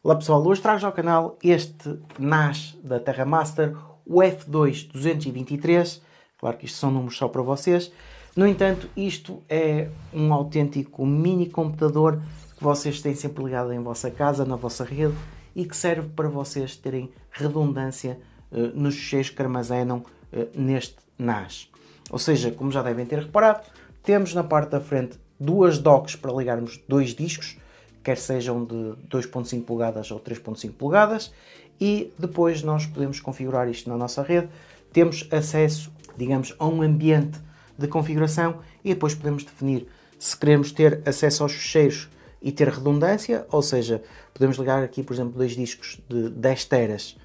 Olá pessoal, hoje trago ao canal este NAS da TerraMaster, o F2 223. Claro que isto são números só para vocês. No entanto, isto é um autêntico mini computador que vocês têm sempre ligado em vossa casa, na vossa rede, e que serve para vocês terem redundância nos ficheiros que armazenam neste NAS. Ou seja, como já devem ter reparado, temos na parte da frente duas docks para ligarmos dois discos, quer sejam de 2.5 polegadas ou 3.5 polegadas, e depois nós podemos configurar isto na nossa rede. Temos acesso, digamos, a um ambiente de configuração e depois podemos definir se queremos ter acesso aos ficheiros e ter redundância, ou seja, podemos ligar aqui, por exemplo, dois discos de 10 teras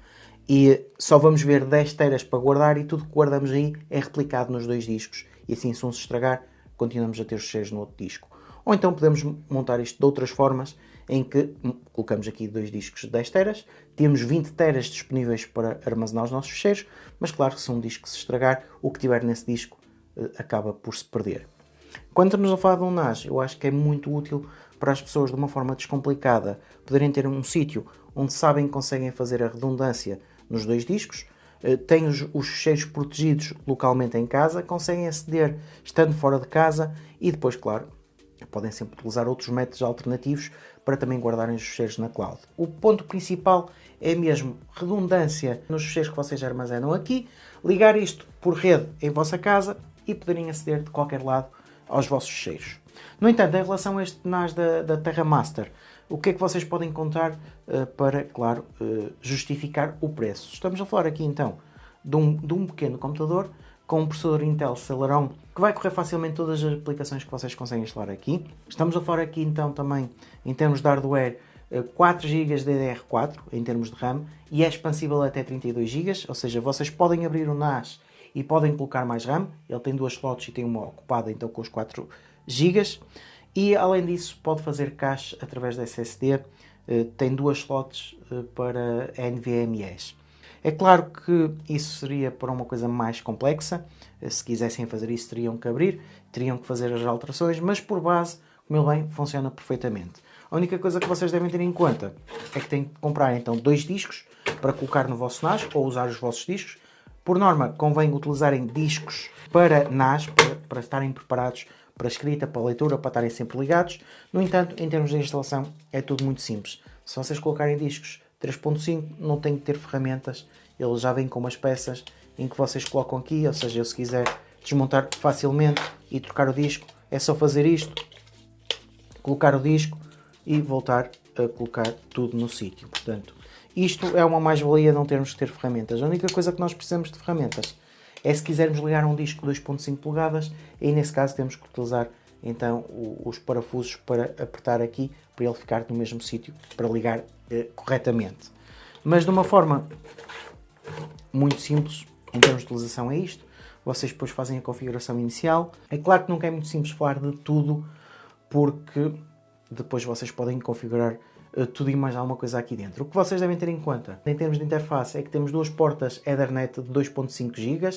e só vamos ver 10 teras para guardar e tudo que guardamos aí é replicado nos dois discos. E assim, se um se estragar, continuamos a ter os ficheiros no outro disco. Ou então podemos montar isto de outras formas, em que colocamos aqui dois discos de 10 teras, temos 20 teras disponíveis para armazenar os nossos ficheiros, mas claro que se um disco se estragar, o que tiver nesse disco acaba por se perder. Quando estamos a falar de um NAS, eu acho que é muito útil para as pessoas, de uma forma descomplicada, poderem ter um sítio onde sabem que conseguem fazer a redundância nos dois discos, têm os ficheiros protegidos localmente em casa, conseguem aceder estando fora de casa e depois, claro, podem sempre utilizar outros métodos alternativos para também guardarem os ficheiros na cloud. O ponto principal é mesmo redundância nos ficheiros que vocês armazenam aqui, ligar isto por rede em vossa casa e poderem aceder de qualquer lado aos vossos ficheiros. No entanto, em relação a este NAS da TerraMaster, o que é que vocês podem encontrar para, claro, justificar o preço? Estamos a falar aqui então de um pequeno computador com um processador Intel Celeron que vai correr facilmente todas as aplicações que vocês conseguem instalar aqui. Estamos a falar aqui então também em termos de hardware 4 GB de DDR4 em termos de RAM e é expansível até 32 GB, ou seja, vocês podem abrir o NAS e podem colocar mais RAM. Ele tem duas slots e tem uma ocupada então com os 4 GB e além disso pode fazer cache através da SSD, tem duas slots para NVMEs. É claro que isso seria para uma coisa mais complexa, se quisessem fazer isso teriam que abrir, teriam que fazer as alterações, mas por base, como ele bem, funciona perfeitamente. A única coisa que vocês devem ter em conta é que têm que comprar então dois discos para colocar no vosso NAS ou usar os vossos discos. Por norma, convém utilizarem discos para NAS, para estarem preparados para escrita, para leitura, para estarem sempre ligados. No entanto, em termos de instalação, é tudo muito simples. Se vocês colocarem discos 3.5, não tem que ter ferramentas, ele já vem com umas peças em que vocês colocam aqui, ou seja, eu se quiser desmontar facilmente e trocar o disco, é só fazer isto, colocar o disco e voltar a colocar tudo no sítio. Portanto, isto é uma mais-valia não termos que ter ferramentas. A única coisa que nós precisamos de ferramentas é se quisermos ligar um disco de 2.5 polegadas, e nesse caso temos que utilizar então os parafusos para apertar aqui, para ele ficar no mesmo sítio, para ligar corretamente. Mas de uma forma muito simples, em termos de utilização é isto. Vocês depois fazem a configuração inicial. É claro que nunca é muito simples falar de tudo, porque depois vocês podem configurar tudo e mais alguma coisa aqui dentro. O que vocês devem ter em conta, em termos de interface, é que temos duas portas Ethernet de 2.5 GB,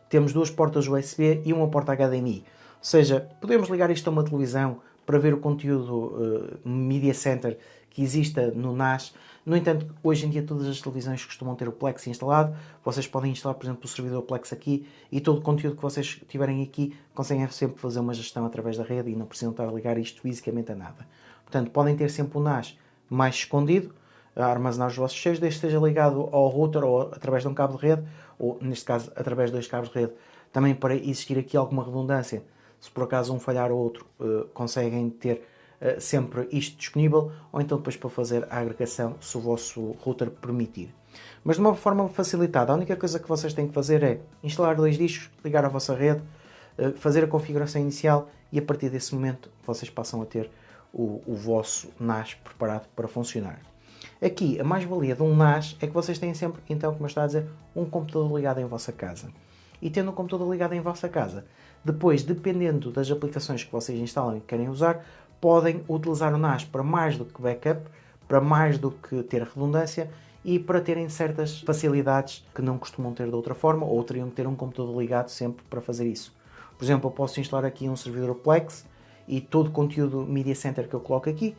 temos duas portas USB e uma porta HDMI. Ou seja, podemos ligar isto a uma televisão para ver o conteúdo Media Center que exista no NAS. No entanto, hoje em dia todas as televisões costumam ter o Plex instalado. Vocês podem instalar, por exemplo, o servidor Plex aqui e todo o conteúdo que vocês tiverem aqui conseguem sempre fazer uma gestão através da rede e não precisam estar a ligar isto fisicamente a nada. Portanto, podem ter sempre o NAS mais escondido, a armazenar os vossos ficheiros, desde que esteja ligado ao router ou através de um cabo de rede, ou neste caso através de dois cabos de rede, também para existir aqui alguma redundância. Se por acaso um falhar ou outro, conseguem ter sempre isto disponível, ou então depois para fazer a agregação, se o vosso router permitir. Mas de uma forma facilitada, a única coisa que vocês têm que fazer é instalar dois discos, ligar à vossa rede, fazer a configuração inicial e a partir desse momento vocês passam a ter o vosso NAS preparado para funcionar. Aqui, a mais-valia de um NAS é que vocês têm sempre, então, como eu estava a dizer, um computador ligado em vossa casa. E tendo um computador ligado em vossa casa, depois, dependendo das aplicações que vocês instalam e querem usar, podem utilizar o NAS para mais do que backup, para mais do que ter redundância e para terem certas facilidades que não costumam ter de outra forma, ou teriam que ter um computador ligado sempre para fazer isso. Por exemplo, eu posso instalar aqui um servidor Plex e todo o conteúdo Media Center que eu coloco aqui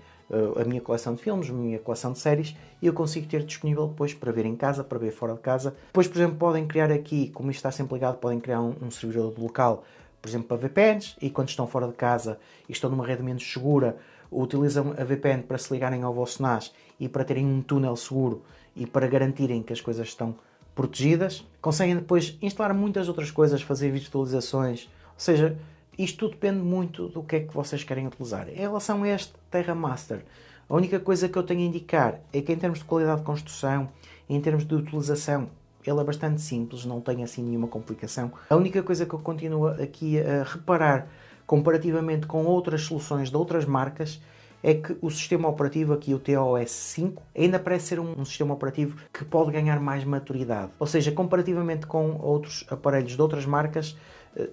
a minha coleção de filmes, a minha coleção de séries, e eu consigo ter disponível depois para ver em casa, para ver fora de casa. Depois, por exemplo, podem criar aqui, como isto está sempre ligado, podem criar um servidor local, por exemplo, para VPNs, e quando estão fora de casa e estão numa rede menos segura, utilizam a VPN para se ligarem ao vosso NAS e para terem um túnel seguro e para garantirem que as coisas estão protegidas. Conseguem depois instalar muitas outras coisas, fazer virtualizações, ou seja, isto tudo depende muito do que é que vocês querem utilizar. Em relação a este TerraMaster, a única coisa que eu tenho a indicar é que em termos de qualidade de construção, em termos de utilização, ele é bastante simples, não tem assim nenhuma complicação. A única coisa que eu continuo aqui a reparar, comparativamente com outras soluções de outras marcas, é que o sistema operativo, aqui o TOS 5, ainda parece ser um sistema operativo que pode ganhar mais maturidade. Ou seja, comparativamente com outros aparelhos de outras marcas,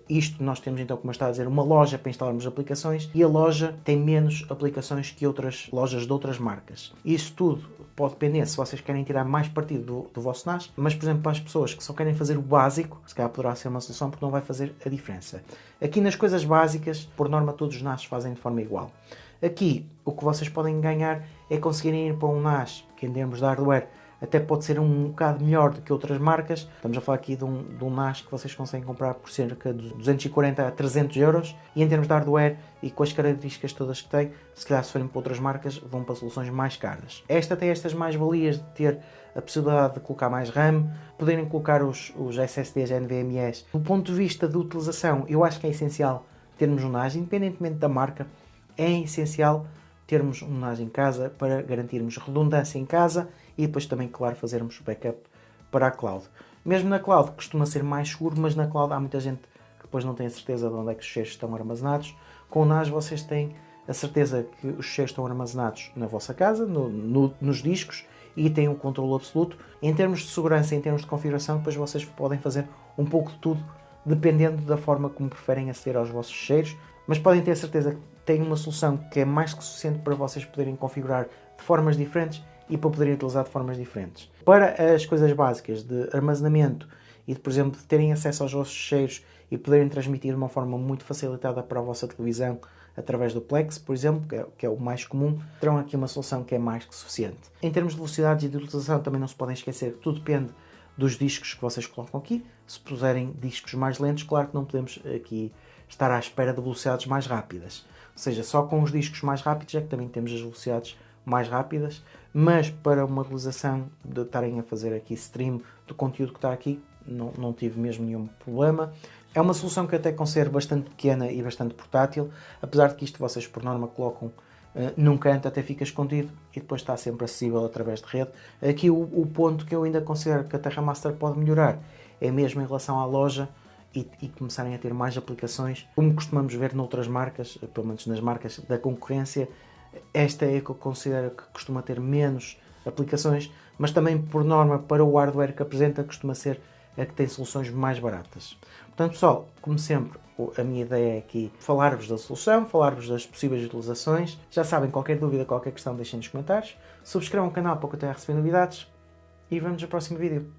isto nós temos então, como eu estava a dizer, uma loja para instalarmos aplicações e a loja tem menos aplicações que outras lojas de outras marcas. Isso tudo pode depender se vocês querem tirar mais partido do vosso NAS, mas por exemplo para as pessoas que só querem fazer o básico, se calhar poderá ser uma solução porque não vai fazer a diferença. Aqui nas coisas básicas, por norma todos os NAS fazem de forma igual. Aqui o que vocês podem ganhar é conseguirem ir para um NAS que em termos de hardware até pode ser um bocado melhor do que outras marcas. Estamos a falar aqui de um NAS que vocês conseguem comprar por cerca de 240 a 300 euros. E em termos de hardware e com as características todas que tem, se calhar se forem para outras marcas, vão para soluções mais caras. Esta tem estas mais-valias de ter a possibilidade de colocar mais RAM, poderem colocar os SSDs NVMe. Do ponto de vista de utilização, eu acho que é essencial termos um NAS, independentemente da marca, é essencial termos um NAS em casa para garantirmos redundância em casa e depois também, claro, fazermos backup para a cloud. Mesmo na cloud costuma ser mais seguro, mas na cloud há muita gente que depois não tem a certeza de onde é que os ficheiros estão armazenados. Com o NAS vocês têm a certeza que os ficheiros estão armazenados na vossa casa, nos discos, e têm um controle absoluto. Em termos de segurança, em termos de configuração, depois vocês podem fazer um pouco de tudo, dependendo da forma como preferem aceder aos vossos ficheiros, mas podem ter a certeza que têm uma solução que é mais que suficiente para vocês poderem configurar de formas diferentes e para poderem utilizar de formas diferentes. Para as coisas básicas de armazenamento e de, por exemplo, de terem acesso aos vossos ficheiros e poderem transmitir de uma forma muito facilitada para a vossa televisão através do Plex, por exemplo, que é o mais comum, terão aqui uma solução que é mais que suficiente. Em termos de velocidades e de utilização também não se podem esquecer que tudo depende dos discos que vocês colocam aqui. Se puserem discos mais lentos, claro que não podemos aqui estar à espera de velocidades mais rápidas. Ou seja, só com os discos mais rápidos é que também temos as velocidades mais rápidas, mas para uma realização de estarem a fazer aqui stream do conteúdo que está aqui, não tive mesmo nenhum problema. É uma solução que até considero bastante pequena e bastante portátil, apesar de que isto vocês por norma colocam num canto, até fica escondido e depois está sempre acessível através de rede. Aqui o ponto que eu ainda considero que a TerraMaster pode melhorar é mesmo em relação à loja e começarem a ter mais aplicações, como costumamos ver noutras marcas, pelo menos nas marcas da concorrência. Esta é a que eu considero que costuma ter menos aplicações, mas também por norma para o hardware que apresenta costuma ser a que tem soluções mais baratas. Portanto, pessoal, como sempre, a minha ideia é aqui falar-vos da solução, falar-vos das possíveis utilizações. Já sabem, qualquer dúvida, qualquer questão, deixem nos comentários. Subscrevam o canal para que eu tenha a receber novidades e vemos no próximo vídeo.